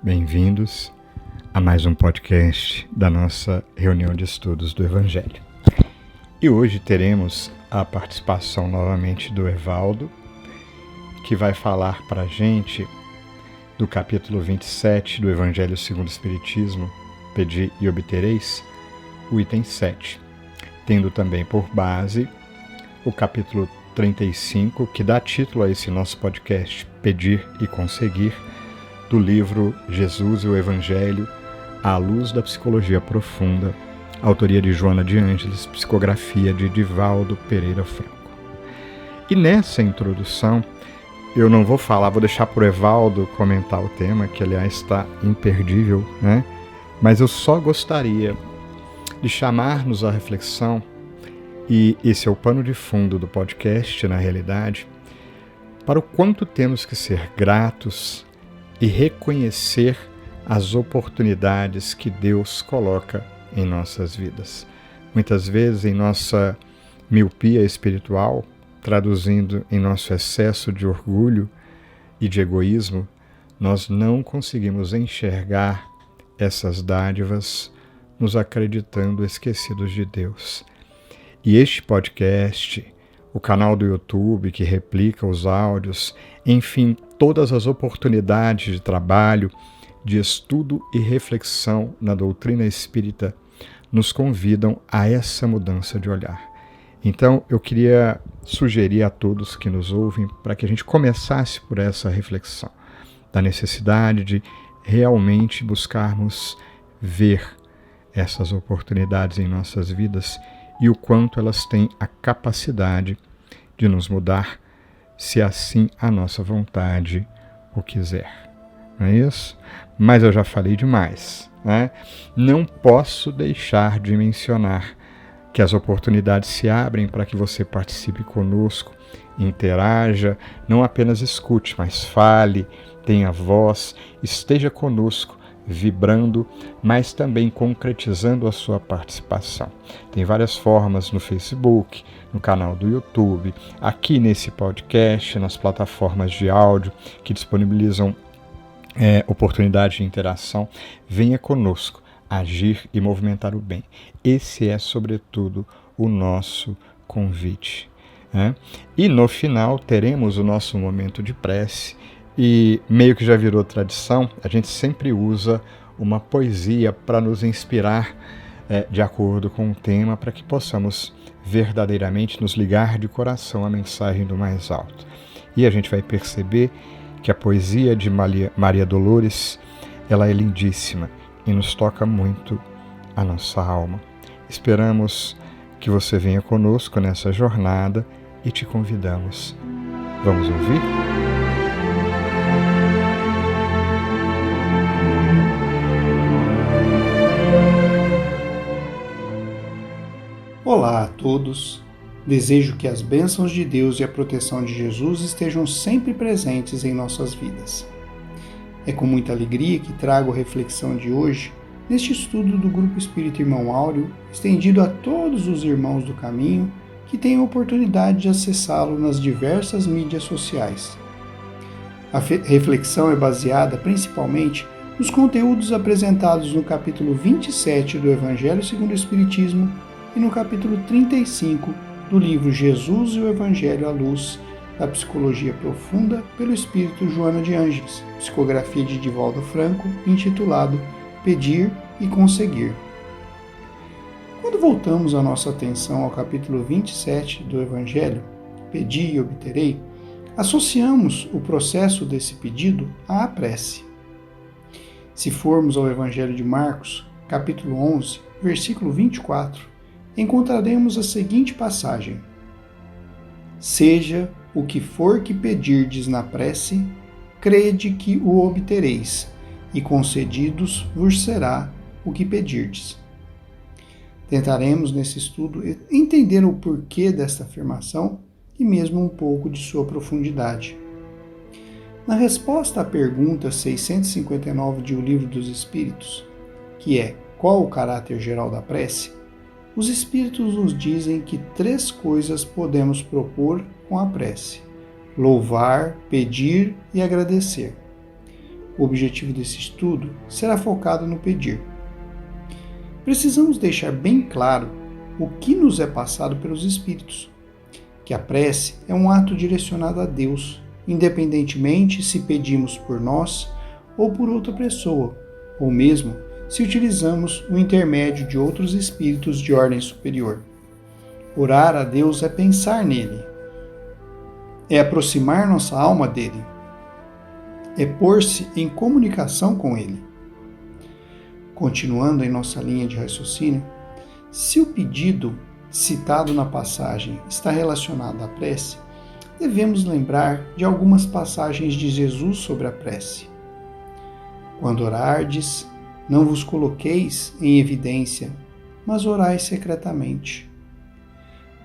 Bem-vindos a mais um podcast da nossa reunião de estudos do Evangelho. E hoje teremos a participação novamente do Evaldo, que vai falar para a gente do capítulo 27 do Evangelho segundo o Espiritismo, Pedi e Obtereis, o item 7, tendo também por base o capítulo 35, que dá título a esse nosso podcast, Pedir e Conseguir, do livro Jesus e o Evangelho, à luz da psicologia profunda, autoria de Joana de Ângeles, psicografia de Divaldo Pereira Franco. E nessa introdução, eu não vou falar, vou deixar para o Evaldo comentar o tema, que aliás está imperdível, né? Mas eu só gostaria de chamar-nos à reflexão, e esse é o pano de fundo do podcast, na realidade, para o quanto temos que ser gratos e reconhecer as oportunidades que Deus coloca em nossas vidas. Muitas vezes, em nossa miopia espiritual, traduzindo em nosso excesso de orgulho e de egoísmo, nós não conseguimos enxergar essas dádivas, nos acreditando esquecidos de Deus. E este podcast, o canal do YouTube que replica os áudios, enfim, todas as oportunidades de trabalho, de estudo e reflexão na doutrina espírita, nos convidam a essa mudança de olhar. Então, eu queria sugerir a todos que nos ouvem para que a gente começasse por essa reflexão, da necessidade de realmente buscarmos ver essas oportunidades em nossas vidas e o quanto elas têm a capacidade de nos mudar, se assim a nossa vontade o quiser. Não é isso? Mas eu já falei demais, né? Não posso deixar de mencionar que as oportunidades se abrem para que você participe conosco, interaja, não apenas escute, mas fale, tenha voz, esteja conosco, vibrando, mas também concretizando a sua participação. Tem várias formas no Facebook, no canal do YouTube, aqui nesse podcast, nas plataformas de áudio que disponibilizam oportunidade de interação. Venha conosco, agir e movimentar o bem. Esse é, sobretudo, o nosso convite, né? E no final teremos o nosso momento de prece. E meio que já virou tradição, a gente sempre usa uma poesia para nos inspirar de acordo com o tema, para que possamos verdadeiramente nos ligar de coração à mensagem do mais alto. E a gente vai perceber que a poesia de Maria Dolores, ela é lindíssima e nos toca muito a nossa alma. Esperamos que você venha conosco nessa jornada e te convidamos. Vamos ouvir? Olá a todos, desejo que as bênçãos de Deus e a proteção de Jesus estejam sempre presentes em nossas vidas. É com muita alegria que trago a reflexão de hoje neste estudo do Grupo Espírita Irmão Áureo, estendido a todos os irmãos do caminho que têm a oportunidade de acessá-lo nas diversas mídias sociais. A reflexão é baseada principalmente nos conteúdos apresentados no capítulo 27 do Evangelho segundo o Espiritismo e no capítulo 35 do livro Jesus e o Evangelho à luz da psicologia profunda pelo espírito Joana de Ângeles, psicografia de Divaldo Franco, intitulado Pedir e Conseguir. Quando voltamos a nossa atenção ao capítulo 27 do Evangelho, Pedi e Obterei, associamos o processo desse pedido à prece. Se formos ao Evangelho de Marcos, capítulo 11, versículo 24, encontraremos a seguinte passagem: Seja o que for que pedirdes na prece, crede que o obtereis, e concedidos vos será o que pedirdes. Tentaremos nesse estudo entender o porquê desta afirmação e mesmo um pouco de sua profundidade. Na resposta à pergunta 659 de O Livro dos Espíritos, que é qual o caráter geral da prece, os Espíritos nos dizem que 3 coisas podemos propor com a prece: louvar, pedir e agradecer. O objetivo desse estudo será focado no pedir. Precisamos deixar bem claro o que nos é passado pelos Espíritos, que a prece é um ato direcionado a Deus, independentemente se pedimos por nós ou por outra pessoa, ou mesmo se utilizamos o intermédio de outros espíritos de ordem superior. Orar a Deus é pensar nele, é aproximar nossa alma dele, é pôr-se em comunicação com ele. Continuando em nossa linha de raciocínio, se o pedido citado na passagem está relacionado à prece, devemos lembrar de algumas passagens de Jesus sobre a prece. Quando orardes, não vos coloqueis em evidência, mas orai secretamente.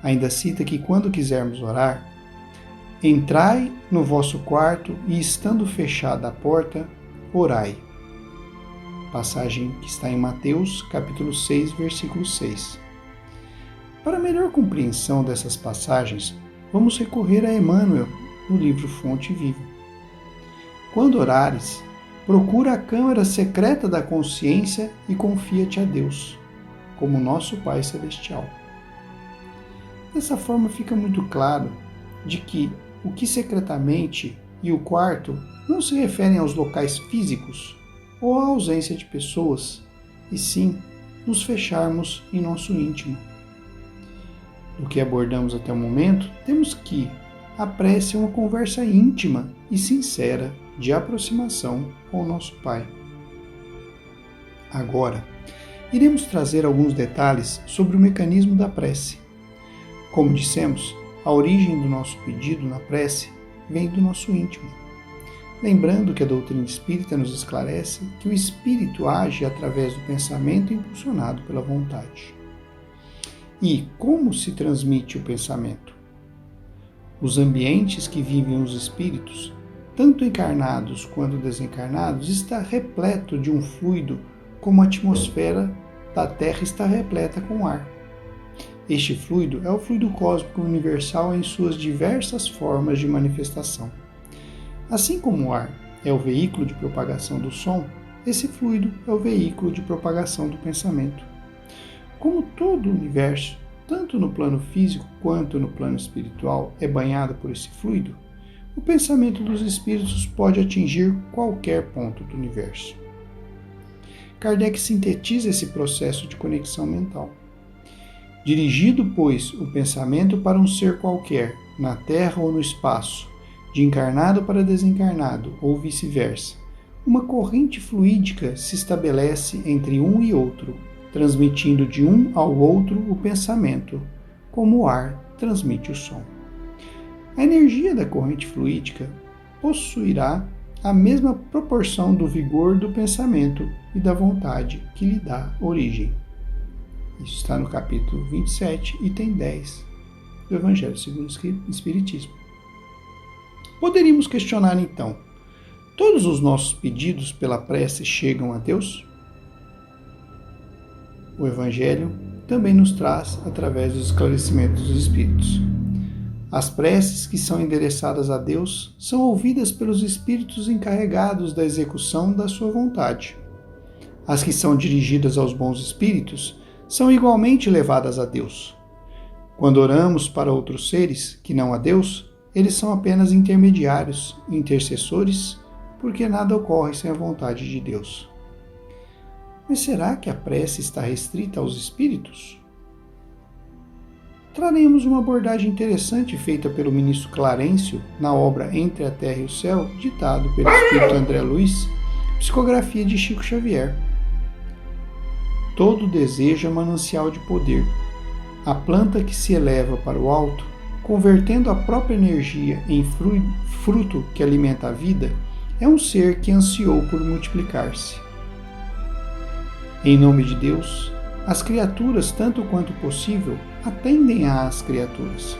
Ainda cita que quando quisermos orar, entrai no vosso quarto e, estando fechada a porta, orai. Passagem que está em Mateus, capítulo 6, versículo 6. Para melhor compreensão dessas passagens, vamos recorrer a Emmanuel, no livro Fonte Viva. Quando orares, procura a câmara secreta da consciência e confia-te a Deus, como nosso Pai Celestial. Dessa forma fica muito claro de que o que secretamente e o quarto não se referem aos locais físicos ou à ausência de pessoas, e sim nos fecharmos em nosso íntimo. Do que abordamos até o momento, temos que a prece é uma conversa íntima e sincera de aproximação com o nosso Pai. Agora, iremos trazer alguns detalhes sobre o mecanismo da prece. Como dissemos, a origem do nosso pedido na prece vem do nosso íntimo. Lembrando que a doutrina espírita nos esclarece que o espírito age através do pensamento impulsionado pela vontade. E como se transmite o pensamento? Os ambientes que vivem os espíritos, tanto encarnados quanto desencarnados, está repleto de um fluido como a atmosfera da Terra está repleta com ar. Este fluido é o fluido cósmico universal em suas diversas formas de manifestação. Assim como o ar é o veículo de propagação do som, esse fluido é o veículo de propagação do pensamento. Como todo o universo, tanto no plano físico quanto no plano espiritual, é banhado por esse fluido, o pensamento dos espíritos pode atingir qualquer ponto do universo. Kardec sintetiza esse processo de conexão mental. Dirigido, pois, o pensamento para um ser qualquer, na Terra ou no espaço, de encarnado para desencarnado ou vice-versa, uma corrente fluídica se estabelece entre um e outro, transmitindo de um ao outro o pensamento, como o ar transmite o som. A energia da corrente fluídica possuirá a mesma proporção do vigor do pensamento e da vontade que lhe dá origem. Isso está no capítulo 27, item 10 do Evangelho segundo o Espiritismo. Poderíamos questionar então, todos os nossos pedidos pela prece chegam a Deus? O Evangelho também nos traz através dos esclarecimentos dos Espíritos. As preces que são endereçadas a Deus são ouvidas pelos Espíritos encarregados da execução da sua vontade. As que são dirigidas aos bons Espíritos são igualmente levadas a Deus. Quando oramos para outros seres, que não a Deus, eles são apenas intermediários, intercessores, porque nada ocorre sem a vontade de Deus. Mas será que a prece está restrita aos espíritos? Traremos uma abordagem interessante feita pelo ministro Clarencio na obra Entre a Terra e o Céu, ditado pelo espírito André Luiz, psicografia de Chico Xavier. Todo desejo é manancial de poder. A planta que se eleva para o alto, convertendo a própria energia em fruto que alimenta a vida, é um ser que ansiou por multiplicar-se. Em nome de Deus, as criaturas, tanto quanto possível, atendem às criaturas.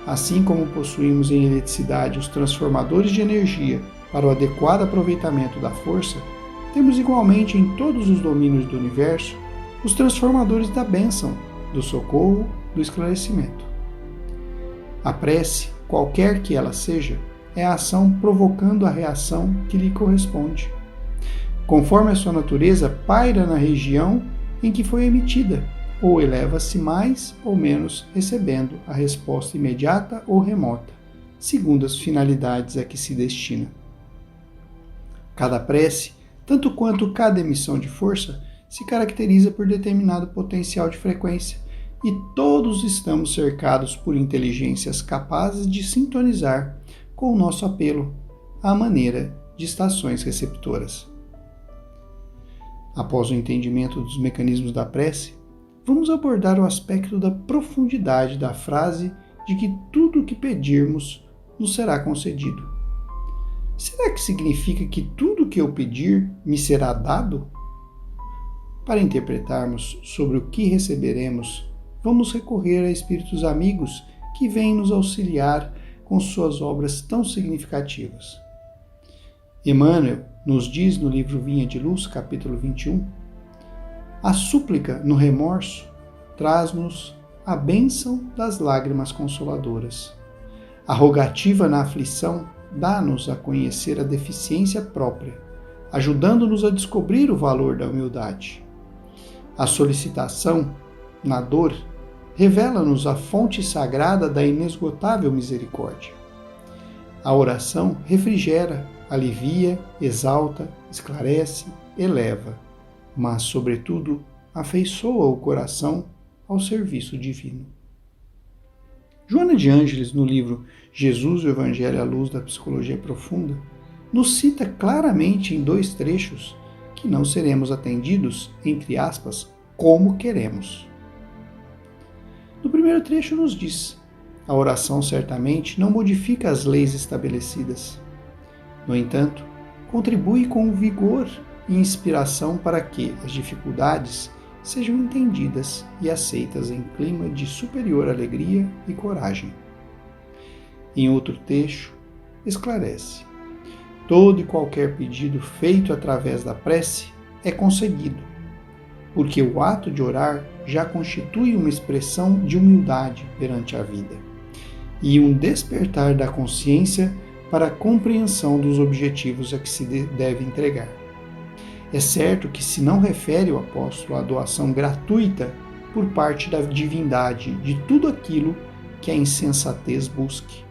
Assim como possuímos em eletricidade os transformadores de energia para o adequado aproveitamento da força, temos igualmente em todos os domínios do universo os transformadores da bênção, do socorro, do esclarecimento. A prece, qualquer que ela seja, é a ação provocando a reação que lhe corresponde, conforme a sua natureza, paira na região em que foi emitida, ou eleva-se mais ou menos, recebendo a resposta imediata ou remota, segundo as finalidades a que se destina. Cada prece, tanto quanto cada emissão de força, se caracteriza por determinado potencial de frequência, e todos estamos cercados por inteligências capazes de sintonizar com o nosso apelo, à maneira de estações receptoras. Após o entendimento dos mecanismos da prece, vamos abordar o aspecto da profundidade da frase de que tudo o que pedirmos nos será concedido. Será que significa que tudo o que eu pedir me será dado? Para interpretarmos sobre o que receberemos, vamos recorrer a espíritos amigos que vêm nos auxiliar com suas obras tão significativas. Emmanuel nos diz no livro Vinha de Luz, capítulo 21, a súplica no remorso traz-nos a bênção das lágrimas consoladoras. A rogativa na aflição dá-nos a conhecer a deficiência própria, ajudando-nos a descobrir o valor da humildade. A solicitação na dor revela-nos a fonte sagrada da inesgotável misericórdia. A oração refrigera, alivia, exalta, esclarece, eleva, mas, sobretudo, afeiçoa o coração ao serviço divino. Joana de Ângeles, no livro Jesus, o Evangelho à Luz da Psicologia Profunda, nos cita claramente em 2 trechos que não seremos atendidos, entre aspas, como queremos. No primeiro trecho nos diz: a oração certamente não modifica as leis estabelecidas. No entanto, contribui com vigor e inspiração para que as dificuldades sejam entendidas e aceitas em clima de superior alegria e coragem. Em outro trecho, esclarece: todo e qualquer pedido feito através da prece é conseguido, porque o ato de orar já constitui uma expressão de humildade perante a vida e um despertar da consciência para a compreensão dos objetivos a que se deve entregar. É certo que se não refere o apóstolo à doação gratuita por parte da divindade de tudo aquilo que a insensatez busque,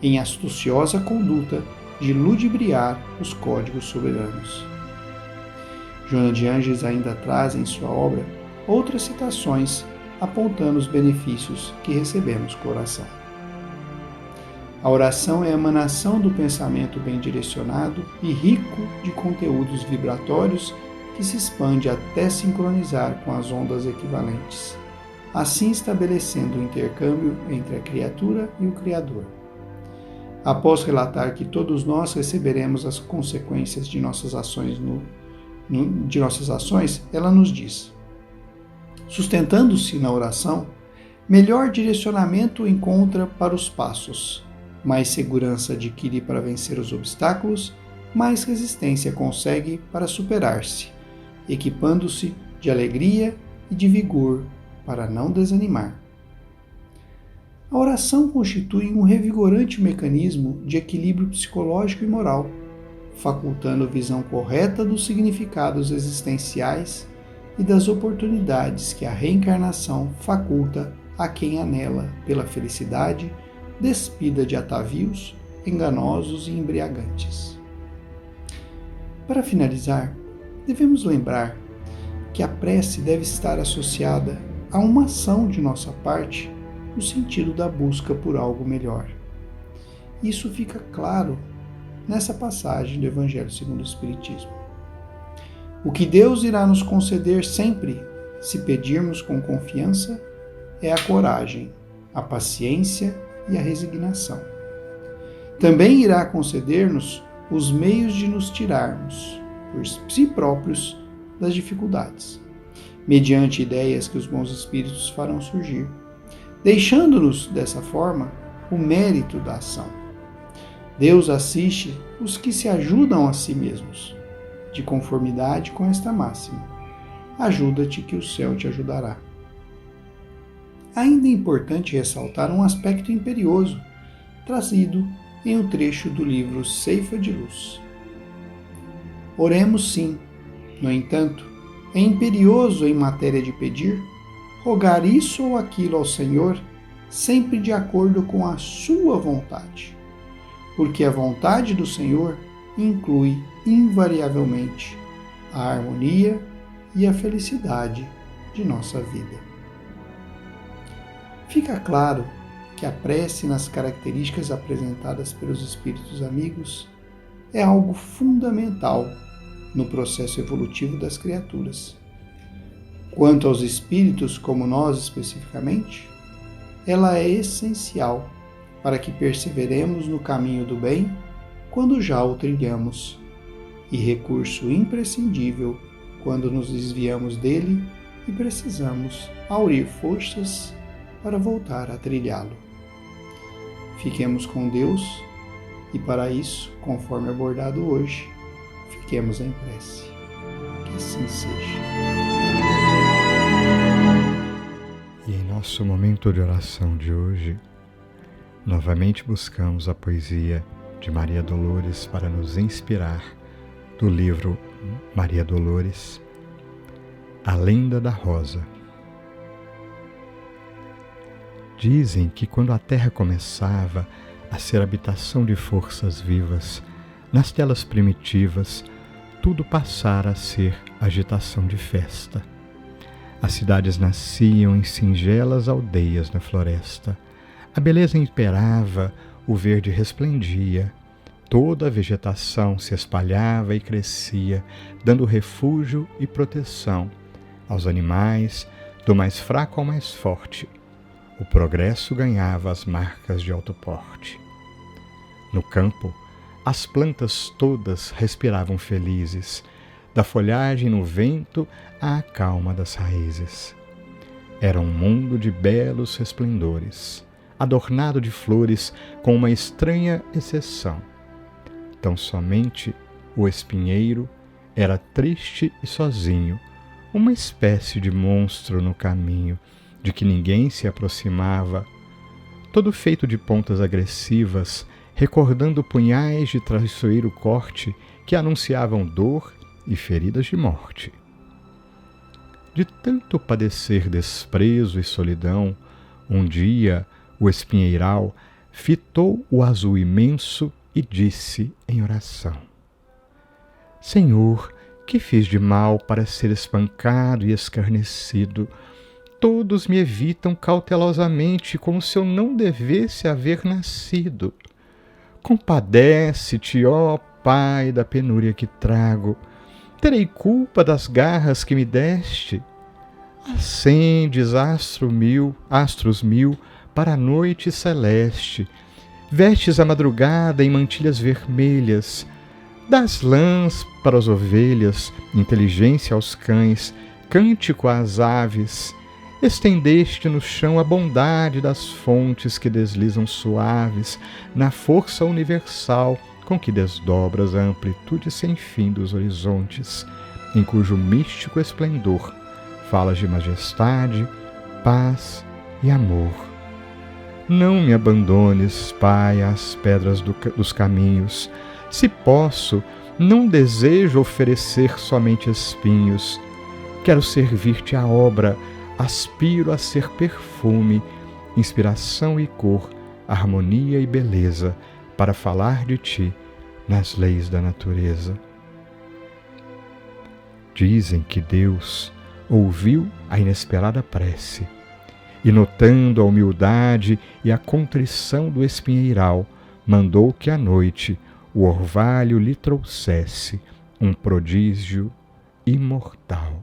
em astuciosa conduta de ludibriar os códigos soberanos. Joana de Ângeles ainda traz em sua obra outras citações apontando os benefícios que recebemos com a oração. A oração é a emanação do pensamento bem direcionado e rico de conteúdos vibratórios que se expande até sincronizar com as ondas equivalentes, assim estabelecendo o intercâmbio entre a criatura e o Criador. Após relatar que todos nós receberemos as consequências de nossas ações, ela nos diz: sustentando-se na oração, melhor direcionamento encontra para os passos, mais segurança adquire para vencer os obstáculos, mais resistência consegue para superar-se, equipando-se de alegria e de vigor para não desanimar. A oração constitui um revigorante mecanismo de equilíbrio psicológico e moral, facultando visão correta dos significados existenciais e das oportunidades que a reencarnação faculta a quem anela pela felicidade, despida de atavios enganosos e embriagantes. Para finalizar, devemos lembrar que a prece deve estar associada a uma ação de nossa parte no sentido da busca por algo melhor. Isso fica claro nessa passagem do Evangelho segundo o Espiritismo. O que Deus irá nos conceder sempre, se pedirmos com confiança, é a coragem, a paciência e a resignação. Também irá conceder-nos os meios de nos tirarmos, por si próprios, das dificuldades, mediante ideias que os bons espíritos farão surgir, deixando-nos, dessa forma, o mérito da ação. Deus assiste os que se ajudam a si mesmos, de conformidade com esta máxima: ajuda-te que o céu te ajudará. Ainda é importante ressaltar um aspecto imperioso, trazido em um trecho do livro Ceifa de Luz. Oremos sim. No entanto, é imperioso em matéria de pedir, rogar isso ou aquilo ao Senhor, sempre de acordo com a sua vontade. Porque a vontade do Senhor inclui invariavelmente a harmonia e a felicidade de nossa vida. Fica claro que a prece, nas características apresentadas pelos espíritos amigos, é algo fundamental no processo evolutivo das criaturas. Quanto aos espíritos, como nós especificamente, ela é essencial para que perseveremos no caminho do bem quando já o trilhamos, e recurso imprescindível quando nos desviamos dele e precisamos aurir forças para voltar a trilhá-lo. Fiquemos com Deus e, para isso, conforme abordado hoje, fiquemos em prece. Que assim seja. E em nosso momento de oração de hoje, novamente buscamos a poesia de Maria Dolores para nos inspirar do livro Maria Dolores, A Lenda da Rosa. Dizem que quando a Terra começava a ser habitação de forças vivas, nas telas primitivas, tudo passara a ser agitação de festa. As cidades nasciam em singelas aldeias na floresta. A beleza imperava, o verde resplendia. Toda a vegetação se espalhava e crescia, dando refúgio e proteção aos animais, do mais fraco ao mais forte. O progresso ganhava as marcas de alto porte. No campo, as plantas todas respiravam felizes, da folhagem no vento à calma das raízes. Era um mundo de belos resplendores, adornado de flores com uma estranha exceção. Tão somente o espinheiro era triste e sozinho, uma espécie de monstro no caminho, de que ninguém se aproximava, todo feito de pontas agressivas, recordando punhais de traiçoeiro corte que anunciavam dor e feridas de morte. De tanto padecer desprezo e solidão, um dia o espinheiral fitou o azul imenso e disse em oração: Senhor, que fiz de mal para ser espancado e escarnecido? Todos me evitam cautelosamente, como se eu não devesse haver nascido. Compadece-te, ó Pai, da penúria que trago. Terei culpa das garras que me deste? Acendes astros mil para a noite celeste. Vestes a madrugada em mantilhas vermelhas. Das lãs para as ovelhas, inteligência aos cães, cântico às aves. Estendeste no chão a bondade das fontes que deslizam suaves na força universal com que desdobras a amplitude sem fim dos horizontes, em cujo místico esplendor falas de majestade, paz e amor. Não me abandones, Pai, às pedras dos caminhos. Se posso, não desejo oferecer somente espinhos. Quero servir-te a obra, aspiro a ser perfume, inspiração e cor, harmonia e beleza, para falar de ti nas leis da natureza. Dizem que Deus ouviu a inesperada prece e, notando a humildade e a contrição do espinheiral, mandou que à noite o orvalho lhe trouxesse um prodígio imortal.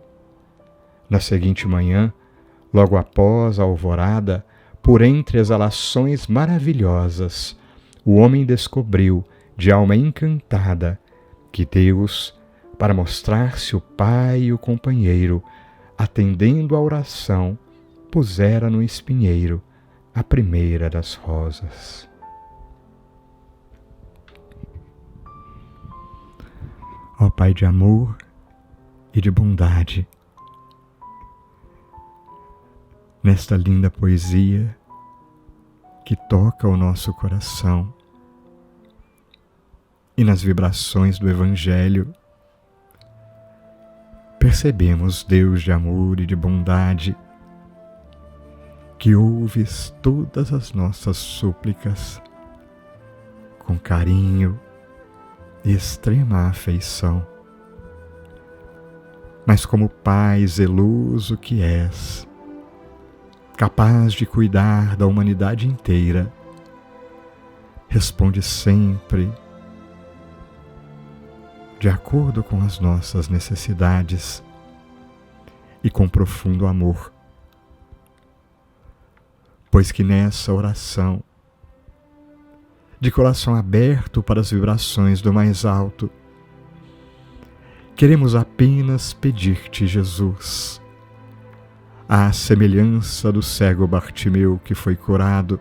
Na seguinte manhã, logo após a alvorada, por entre exalações maravilhosas, o homem descobriu, de alma encantada, que Deus, para mostrar-se o Pai e o companheiro, atendendo à oração, pusera no espinheiro a primeira das rosas. Ó Pai de amor e de bondade, nesta linda poesia que toca o nosso coração e nas vibrações do Evangelho percebemos, Deus de amor e de bondade, que ouves todas as nossas súplicas com carinho e extrema afeição. Mas como Pai zeloso que és, capaz de cuidar da humanidade inteira, responde sempre de acordo com as nossas necessidades e com profundo amor. Pois que nessa oração, de coração aberto para as vibrações do mais alto, queremos apenas pedir-te, Jesus, à semelhança do cego Bartimeu que foi curado,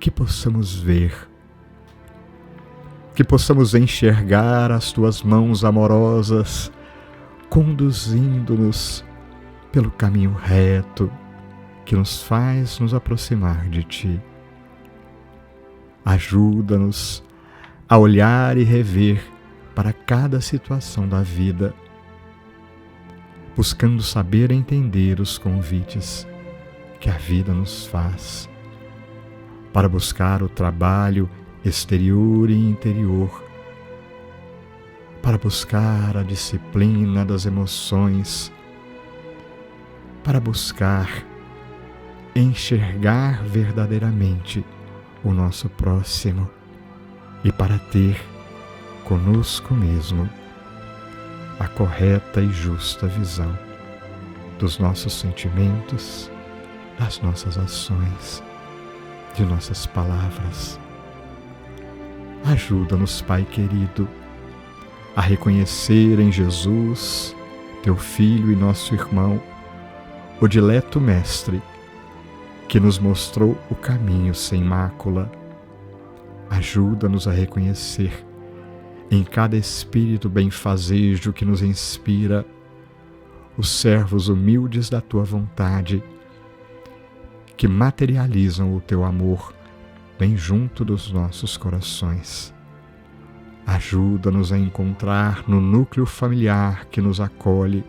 que possamos ver, que possamos enxergar as tuas mãos amorosas conduzindo-nos pelo caminho reto que nos faz nos aproximar de ti. Ajuda-nos a olhar e rever para cada situação da vida, buscando saber entender os convites que a vida nos faz, para buscar o trabalho exterior e interior, para buscar a disciplina das emoções, para buscar enxergar verdadeiramente o nosso próximo e para ter conosco mesmo a correta e justa visão dos nossos sentimentos, das nossas ações, de nossas palavras. Ajuda-nos, Pai querido, a reconhecer em Jesus, teu Filho e nosso irmão, o dileto Mestre, que nos mostrou o caminho sem mácula. Ajuda-nos a reconhecer em cada espírito benfazejo que nos inspira os servos humildes da tua vontade, que materializam o teu amor bem junto dos nossos corações. Ajuda-nos a encontrar no núcleo familiar que nos acolhe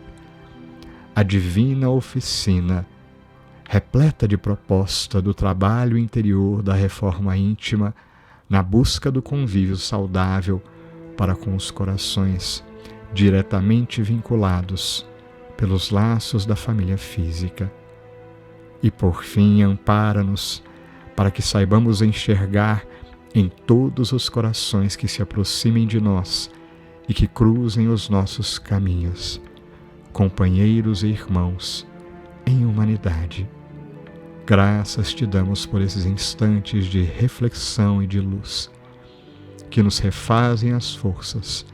a divina oficina repleta de proposta do trabalho interior da reforma íntima na busca do convívio saudável para com os corações diretamente vinculados pelos laços da família física. E por fim, ampara-nos para que saibamos enxergar em todos os corações que se aproximem de nós e que cruzem os nossos caminhos, companheiros e irmãos em humanidade. Graças te damos por esses instantes de reflexão e de luz, que nos refazem as forças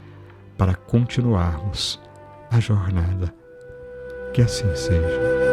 para continuarmos a jornada. Que assim seja.